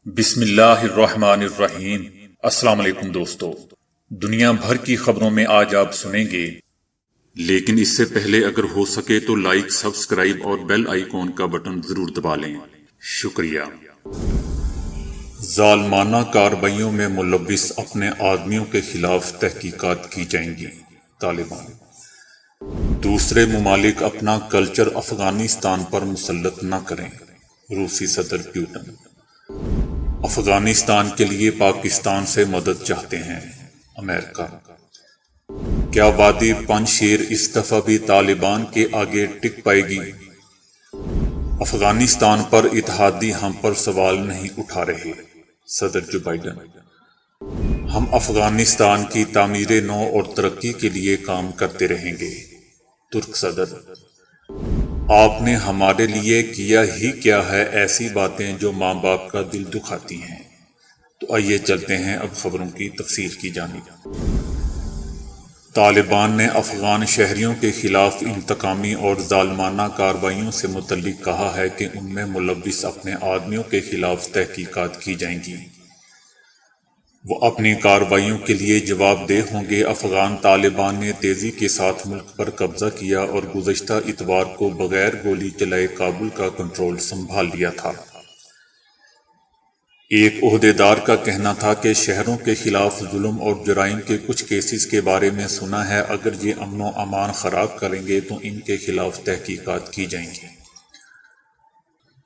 بسم اللہ الرحمن الرحیم۔ السلام علیکم دوستو، دنیا بھر کی خبروں میں آج آپ سنیں گے، لیکن اس سے پہلے اگر ہو سکے تو لائک، سبسکرائب اور بیل آئیکن کا بٹن ضرور دبا لیں۔ شکریہ۔ ظالمانہ کارروائیوں میں ملوث اپنے آدمیوں کے خلاف تحقیقات کی جائیں گی: طالبان۔ دوسرے ممالک اپنا کلچر افغانستان پر مسلط نہ کریں: روسی صدر پیوٹن۔ افغانستان کے لیے پاکستان سے مدد چاہتے ہیں: امریکہ۔ کیا وادی پنجشیر اس دفعہ بھی طالبان کے آگے ٹک پائے گی؟ افغانستان پر اتحادی ہم پر سوال نہیں اٹھا رہے: صدر جو بائیڈن۔ ہم افغانستان کی تعمیر نو اور ترقی کے لیے کام کرتے رہیں گے: ترک صدر۔ آپ نے ہمارے لیے کیا ہی کیا ہے ایسی باتیں جو ماں باپ کا دل دکھاتی ہیں۔ تو آئیے چلتے ہیں اب خبروں کی تفصیل کی جانب۔ طالبان نے افغان شہریوں کے خلاف انتقامی اور ظالمانہ کارروائیوں سے متعلق کہا ہے کہ ان میں ملوث اپنے آدمیوں کے خلاف تحقیقات کی جائیں گی۔ وہ اپنی کارروائیوں کے لیے جواب دہ ہوں گے۔ افغان طالبان نے تیزی کے ساتھ ملک پر قبضہ کیا اور گزشتہ اتوار کو بغیر گولی چلائے کابل کا کنٹرول سنبھال لیا تھا۔ ایک عہدیدار کا کہنا تھا کہ شہروں کے خلاف ظلم اور جرائم کے کچھ کیسز کے بارے میں سنا ہے، اگر یہ امن و امان خراب کریں گے تو ان کے خلاف تحقیقات کی جائیں گی۔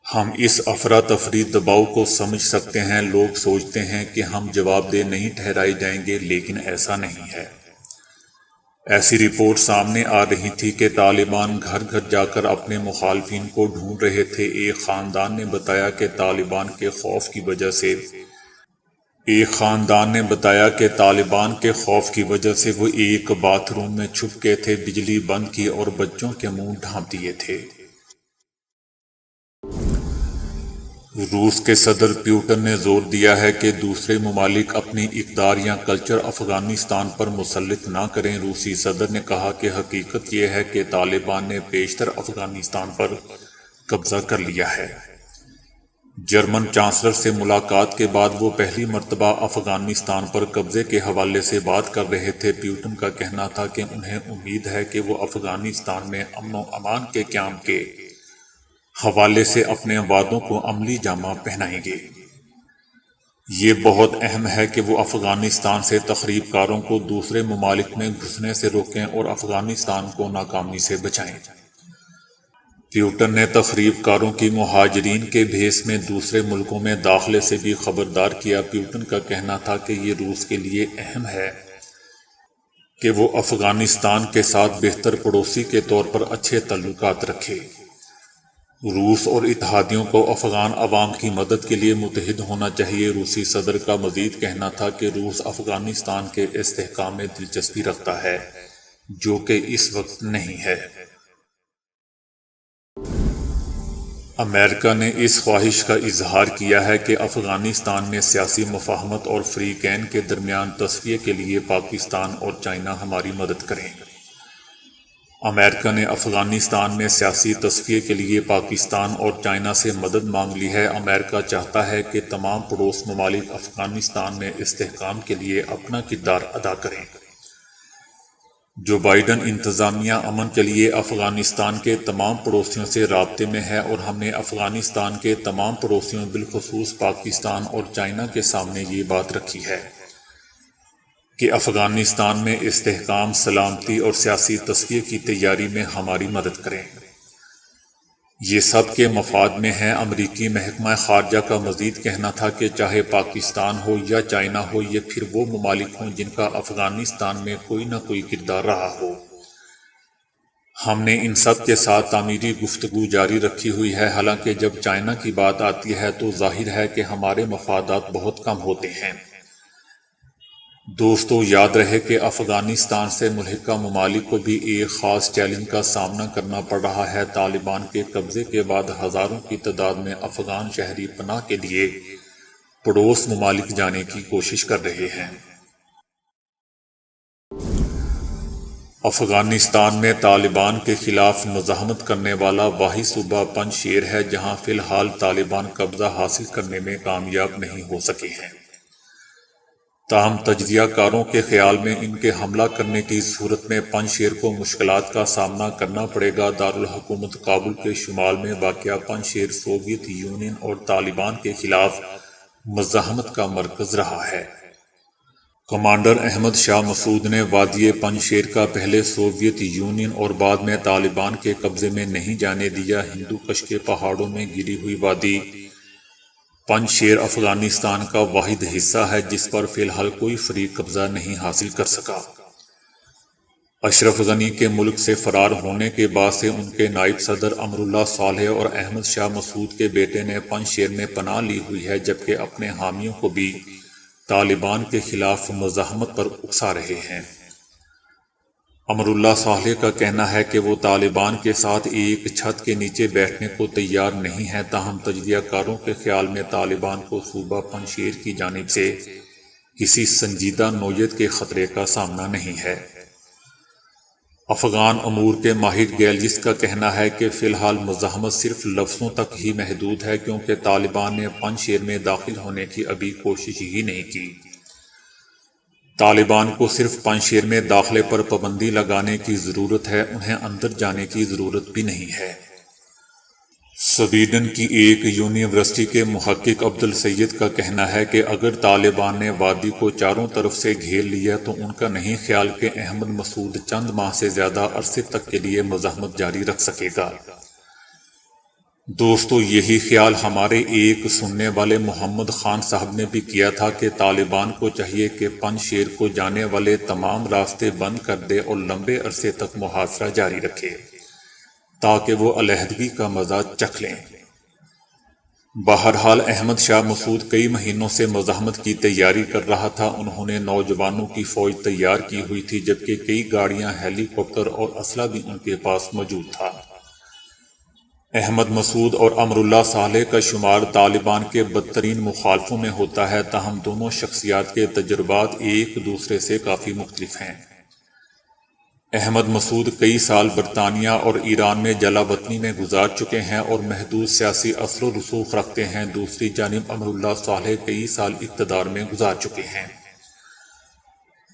ہم اس افراتفری دباؤ کو سمجھ سکتے ہیں۔ لوگ سوچتے ہیں کہ ہم جواب دہ نہیں ٹھہرائے جائیں گے، لیکن ایسا نہیں ہے۔ ایسی رپورٹ سامنے آ رہی تھی کہ طالبان گھر گھر جا کر اپنے مخالفین کو ڈھونڈ رہے تھے۔ ایک خاندان نے بتایا کہ طالبان کے خوف کی وجہ سے وہ ایک باتھ روم میں چھپ گئے تھے، بجلی بند کی اور بچوں کے منہ ڈھانپ دیے تھے۔ روس کے صدر پیوٹن نے زور دیا ہے کہ دوسرے ممالک اپنی اقدار یا کلچر افغانستان پر مسلط نہ کریں۔ روسی صدر نے کہا کہ حقیقت یہ ہے کہ طالبان نے بیشتر افغانستان پر قبضہ کر لیا ہے۔ جرمن چانسلر سے ملاقات کے بعد وہ پہلی مرتبہ افغانستان پر قبضے کے حوالے سے بات کر رہے تھے۔ پیوٹن کا کہنا تھا کہ انہیں امید ہے کہ وہ افغانستان میں امن و امان کے قیام کے حوالے سے اپنے وعدوں کو عملی جامہ پہنائیں گے۔ یہ بہت اہم ہے کہ وہ افغانستان سے تخریب کاروں کو دوسرے ممالک میں گھسنے سے روکیں اور افغانستان کو ناکامی سے بچائیں۔ پیوٹن نے تخریب کاروں کی مہاجرین کے بھیس میں دوسرے ملکوں میں داخلے سے بھی خبردار کیا۔ پیوٹن کا کہنا تھا کہ یہ روس کے لیے اہم ہے کہ وہ افغانستان کے ساتھ بہتر پڑوسی کے طور پر اچھے تعلقات رکھے۔ روس اور اتحادیوں کو افغان عوام کی مدد کے لیے متحد ہونا چاہیے۔ روسی صدر کا مزید کہنا تھا کہ روس افغانستان کے استحکام میں دلچسپی رکھتا ہے، جو کہ اس وقت نہیں ہے۔ امریکہ نے اس خواہش کا اظہار کیا ہے کہ افغانستان میں سیاسی مفاہمت اور فریقین کے درمیان تصفیے کے لیے پاکستان اور چائنا ہماری مدد کریں۔ امریکہ نے افغانستان میں سیاسی تصفیے کے لیے پاکستان اور چائنا سے مدد مانگ لی ہے۔ امریکہ چاہتا ہے کہ تمام پڑوس ممالک افغانستان میں استحکام کے لیے اپنا کردار ادا کریں۔ جو بائیڈن انتظامیہ امن کے لیے افغانستان کے تمام پڑوسیوں سے رابطے میں ہے، اور ہم نے افغانستان کے تمام پڑوسیوں بالخصوص پاکستان اور چائنا کے سامنے یہ بات رکھی ہے کہ افغانستان میں استحکام، سلامتی اور سیاسی تصفیے کی تیاری میں ہماری مدد کریں۔ یہ سب کے مفاد میں ہے۔ امریکی محکمہ خارجہ کا مزید کہنا تھا کہ چاہے پاکستان ہو یا چائنا ہو یا پھر وہ ممالک ہوں جن کا افغانستان میں کوئی نہ کوئی کردار رہا ہو، ہم نے ان سب کے ساتھ تعمیری گفتگو جاری رکھی ہوئی ہے۔ حالانکہ جب چائنا کی بات آتی ہے تو ظاہر ہے کہ ہمارے مفادات بہت کم ہوتے ہیں۔ دوستو، یاد رہے کہ افغانستان سے ملحقہ ممالک کو بھی ایک خاص چیلنج کا سامنا کرنا پڑ رہا ہے۔ طالبان کے قبضے کے بعد ہزاروں کی تعداد میں افغان شہری پناہ کے لیے پڑوس ممالک جانے کی کوشش کر رہے ہیں۔ افغانستان میں طالبان کے خلاف مزاحمت کرنے والا واحد صوبہ پنج شیر ہے جہاں فی الحال طالبان قبضہ حاصل کرنے میں کامیاب نہیں ہو سکے ہیں۔ تاہم تجزیہ کاروں کے خیال میں ان کے حملہ کرنے کی صورت میں پنج شیر کو مشکلات کا سامنا کرنا پڑے گا۔ دارالحکومت کابل کے شمال میں واقع پنج شیر سوویت یونین اور طالبان کے خلاف مزاحمت کا مرکز رہا ہے۔ کمانڈر احمد شاہ مسعود نے وادی پنج شیر کا پہلے سوویت یونین اور بعد میں طالبان کے قبضے میں نہیں جانے دیا۔ ہندو کش کے پہاڑوں میں گری ہوئی وادی پنج شیر افغانستان کا واحد حصہ ہے جس پر فی الحال کوئی فریق قبضہ نہیں حاصل کر سکا۔ اشرف غنی کے ملک سے فرار ہونے کے بعد سے ان کے نائب صدر امراللہ صالح اور احمد شاہ مسعود کے بیٹے نے پنج شیر میں پناہ لی ہوئی ہے، جبکہ اپنے حامیوں کو بھی طالبان کے خلاف مزاحمت پر اکسا رہے ہیں۔ امراللہ صالح کا کہنا ہے کہ وہ طالبان کے ساتھ ایک چھت کے نیچے بیٹھنے کو تیار نہیں ہے، تاہم تجزیہ کاروں کے خیال میں طالبان کو صوبہ پنج شیر کی جانب سے کسی سنجیدہ نوعیت کے خطرے کا سامنا نہیں ہے۔ افغان امور کے ماہر گیلجس کا کہنا ہے کہ فی الحال مزاحمت صرف لفظوں تک ہی محدود ہے، کیونکہ طالبان نے پنج شیر میں داخل ہونے کی ابھی کوشش ہی نہیں کی۔ طالبان کو صرف پنج شیر میں داخلے پر پابندی لگانے کی ضرورت ہے، انہیں اندر جانے کی ضرورت بھی نہیں ہے۔ سویڈن کی ایک یونیورسٹی کے محقق عبدالسید کا کہنا ہے کہ اگر طالبان نے وادی کو چاروں طرف سے گھیر لیا تو ان کا نہیں خیال کہ احمد مسعود چند ماہ سے زیادہ عرصے تک کے لیے مزاحمت جاری رکھ سکے گا۔ دوستو، یہی خیال ہمارے ایک سننے والے محمد خان صاحب نے بھی کیا تھا کہ طالبان کو چاہیے کہ پنج شیر کو جانے والے تمام راستے بند کر دے اور لمبے عرصے تک محاصرہ جاری رکھے تاکہ وہ علیحدگی کا مزہ چکھ لیں۔ بہرحال احمد شاہ مسعود کئی مہینوں سے مزاحمت کی تیاری کر رہا تھا۔ انہوں نے نوجوانوں کی فوج تیار کی ہوئی تھی، جبکہ کئی گاڑیاں، ہیلی کاپٹر اور اسلحہ بھی ان کے پاس موجود تھا۔ احمد مسعود اور امراللہ صالح کا شمار طالبان کے بدترین مخالفوں میں ہوتا ہے، تاہم دونوں شخصیات کے تجربات ایک دوسرے سے کافی مختلف ہیں۔ احمد مسعود کئی سال برطانیہ اور ایران میں جلا وطنی میں گزار چکے ہیں اور محدود سیاسی اثر و رسوخ رکھتے ہیں۔ دوسری جانب امراللہ صالح کئی سال اقتدار میں گزار چکے ہیں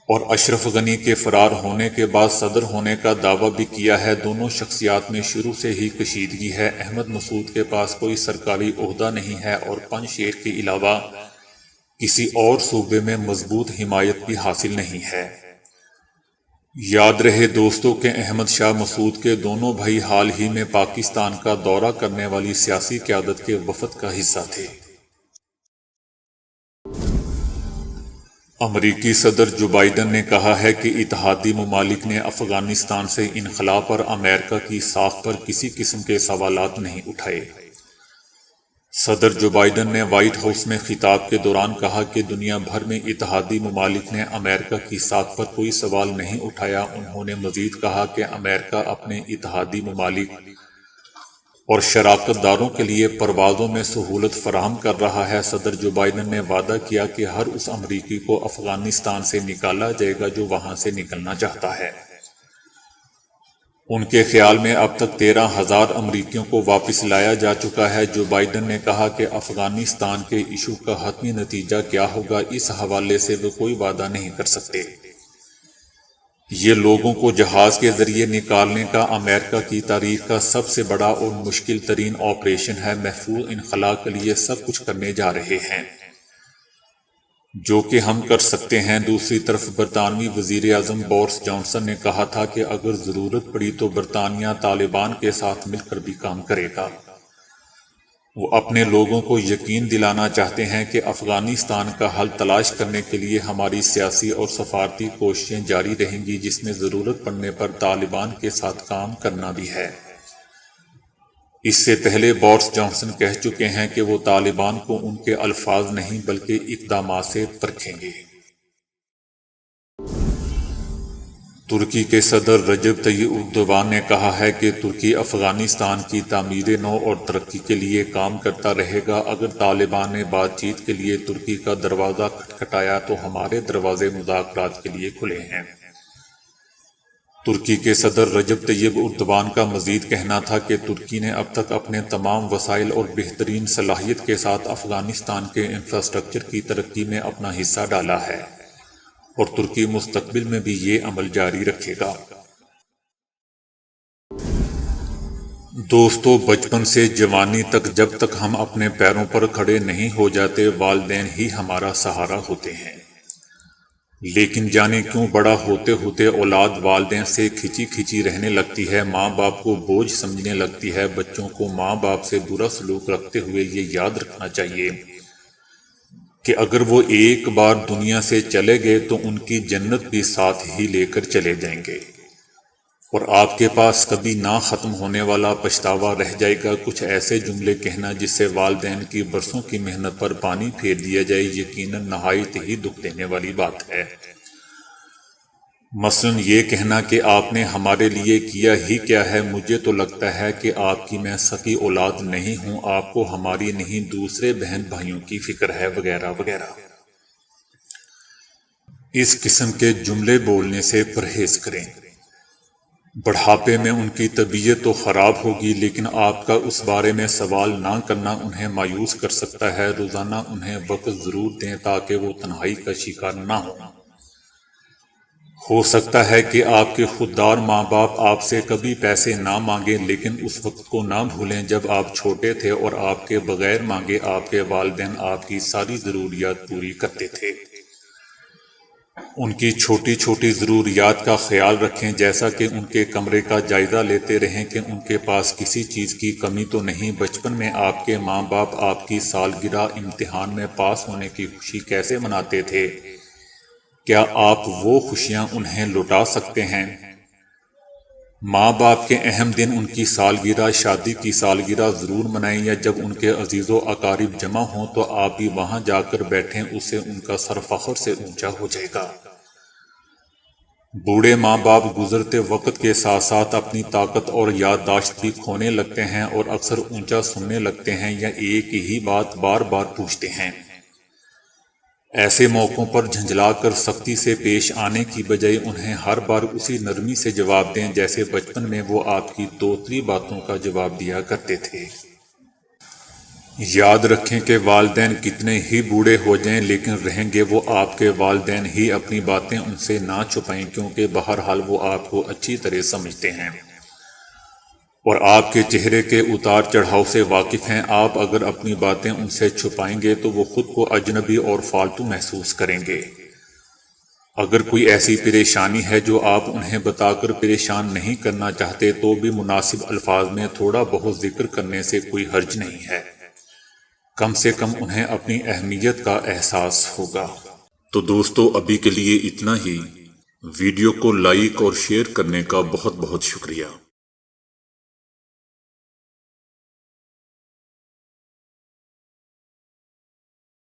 اور اشرف غنی کے فرار ہونے کے بعد صدر ہونے کا دعویٰ بھی کیا ہے۔ دونوں شخصیات میں شروع سے ہی کشیدگی ہے۔ احمد مسعود کے پاس کوئی سرکاری عہدہ نہیں ہے اور پنج شیر کے علاوہ کسی اور صوبے میں مضبوط حمایت بھی حاصل نہیں ہے۔ یاد رہے دوستو کہ احمد شاہ مسعود کے دونوں بھائی حال ہی میں پاکستان کا دورہ کرنے والی سیاسی قیادت کے وفد کا حصہ تھے۔ امریکی صدر جو بائیڈن نے کہا ہے کہ اتحادی ممالک نے افغانستان سے انخلا پر امریکہ کی ساکھ پر کسی قسم کے سوالات نہیں اٹھائے۔ صدر جو بائیڈن نے وائٹ ہاؤس میں خطاب کے دوران کہا کہ دنیا بھر میں اتحادی ممالک نے امریکہ کی ساکھ پر کوئی سوال نہیں اٹھایا۔ انہوں نے مزید کہا کہ امریکہ اپنے اتحادی ممالک اور شراکت داروں کے لیے پروازوں میں سہولت فراہم کر رہا ہے۔ صدر جو بائیڈن نے وعدہ کیا کہ ہر اس امریکی کو افغانستان سے نکالا جائے گا جو وہاں سے نکلنا چاہتا ہے۔ ان کے خیال میں اب تک 13,000 امریکیوں کو واپس لایا جا چکا ہے۔ جو بائیڈن نے کہا کہ افغانستان کے ایشو کا حتمی نتیجہ کیا ہوگا، اس حوالے سے وہ کوئی وعدہ نہیں کر سکتے۔ یہ لوگوں کو جہاز کے ذریعے نکالنے کا امریکہ کی تاریخ کا سب سے بڑا اور مشکل ترین آپریشن ہے۔ محفوظ انخلا کے لیے سب کچھ کرنے جا رہے ہیں جو کہ ہم کر سکتے ہیں۔ دوسری طرف برطانوی وزیر اعظم بورس جانسن نے کہا تھا کہ اگر ضرورت پڑی تو برطانیہ طالبان کے ساتھ مل کر بھی کام کرے گا۔ وہ اپنے لوگوں کو یقین دلانا چاہتے ہیں کہ افغانستان کا حل تلاش کرنے کے لیے ہماری سیاسی اور سفارتی کوششیں جاری رہیں گی، جس میں ضرورت پڑنے پر طالبان کے ساتھ کام کرنا بھی ہے۔ اس سے پہلے بورس جانسن کہہ چکے ہیں کہ وہ طالبان کو ان کے الفاظ نہیں بلکہ اقدامات سے پرکھیں گے۔ ترکی کے صدر رجب طیب اردوان نے کہا ہے کہ ترکی افغانستان کی تعمیر نو اور ترقی کے لیے کام کرتا رہے گا۔ اگر طالبان نے بات چیت کے لیے ترکی کا دروازہ کھٹکھٹایا تو ہمارے دروازے مذاکرات کے لیے کھلے ہیں۔ ترکی کے صدر رجب طیب اردوان کا مزید کہنا تھا کہ ترکی نے اب تک اپنے تمام وسائل اور بہترین صلاحیت کے ساتھ افغانستان کے انفراسٹرکچر کی ترقی میں اپنا حصہ ڈالا ہے اور ترکی مستقبل میں بھی یہ عمل جاری رکھے گا۔ دوستو، بچپن سے جوانی تک جب تک ہم اپنے پیروں پر کھڑے نہیں ہو جاتے والدین ہی ہمارا سہارا ہوتے ہیں، لیکن جانے کیوں بڑا ہوتے ہوتے اولاد والدین سے کھچی کھچی رہنے لگتی ہے، ماں باپ کو بوجھ سمجھنے لگتی ہے۔ بچوں کو ماں باپ سے برا سلوک رکھتے ہوئے یہ یاد رکھنا چاہیے کہ اگر وہ ایک بار دنیا سے چلے گئے تو ان کی جنت بھی ساتھ ہی لے کر چلے جائیں گے، اور آپ کے پاس کبھی نہ ختم ہونے والا پچھتاوا رہ جائے گا۔ کچھ ایسے جملے کہنا جس سے والدین کی برسوں کی محنت پر پانی پھیر دیا جائے یقیناً نہایت ہی دکھ دینے والی بات ہے۔ مثلاً یہ کہنا کہ آپ نے ہمارے لیے کیا ہی کیا ہے، مجھے تو لگتا ہے کہ آپ کی میں سکی اولاد نہیں ہوں، آپ کو ہماری نہیں دوسرے بہن بھائیوں کی فکر ہے، وغیرہ وغیرہ۔ اس قسم کے جملے بولنے سے پرہیز کریں۔ بڑھاپے میں ان کی طبیعت تو خراب ہوگی، لیکن آپ کا اس بارے میں سوال نہ کرنا انہیں مایوس کر سکتا ہے۔ روزانہ انہیں وقت ضرور دیں تاکہ وہ تنہائی کا شکار نہ ہو سکتا ہے کہ آپ کے خوددار ماں باپ آپ سے کبھی پیسے نہ مانگیں، لیکن اس وقت کو نہ بھولیں جب آپ چھوٹے تھے اور آپ کے بغیر مانگے آپ کے والدین آپ کی ساری ضروریات پوری کرتے تھے۔ ان کی چھوٹی چھوٹی ضروریات کا خیال رکھیں، جیسا کہ ان کے کمرے کا جائزہ لیتے رہیں کہ ان کے پاس کسی چیز کی کمی تو نہیں۔ بچپن میں آپ کے ماں باپ آپ کی سالگرہ، امتحان میں پاس ہونے کی خوشی کیسے مناتے تھے؟ کیا آپ وہ خوشیاں انہیں لوٹا سکتے ہیں؟ ماں باپ کے اہم دن، ان کی سالگرہ، شادی کی سالگرہ ضرور منائیں، یا جب ان کے عزیز و اقارب جمع ہوں تو آپ بھی وہاں جا کر بیٹھیں، اس سے ان کا سر فخر سے اونچا ہو جائے گا۔ بوڑھے ماں باپ گزرتے وقت کے ساتھ ساتھ اپنی طاقت اور یادداشت بھی کھونے لگتے ہیں اور اکثر اونچا سننے لگتے ہیں یا ایک ہی بات بار بار پوچھتے ہیں۔ ایسے موقعوں پر جھنجھلا کر سختی سے پیش آنے کی بجائے انہیں ہر بار اسی نرمی سے جواب دیں جیسے بچپن میں وہ آپ کی توتری باتوں کا جواب دیا کرتے تھے۔ یاد رکھیں کہ والدین کتنے ہی بوڑھے ہو جائیں لیکن رہیں گے وہ آپ کے والدین ہی۔ اپنی باتیں ان سے نہ چھپائیں کیونکہ بہرحال وہ آپ کو اچھی طرح سمجھتے ہیں اور آپ کے چہرے کے اتار چڑھاؤ سے واقف ہیں۔ آپ اگر اپنی باتیں ان سے چھپائیں گے تو وہ خود کو اجنبی اور فالتو محسوس کریں گے۔ اگر کوئی ایسی پریشانی ہے جو آپ انہیں بتا کر پریشان نہیں کرنا چاہتے تو بھی مناسب الفاظ میں تھوڑا بہت ذکر کرنے سے کوئی حرج نہیں ہے، کم سے کم انہیں اپنی اہمیت کا احساس ہوگا۔ تو دوستو، ابھی کے لیے اتنا ہی۔ ویڈیو کو لائک اور شیئر کرنے کا بہت بہت شکریہ۔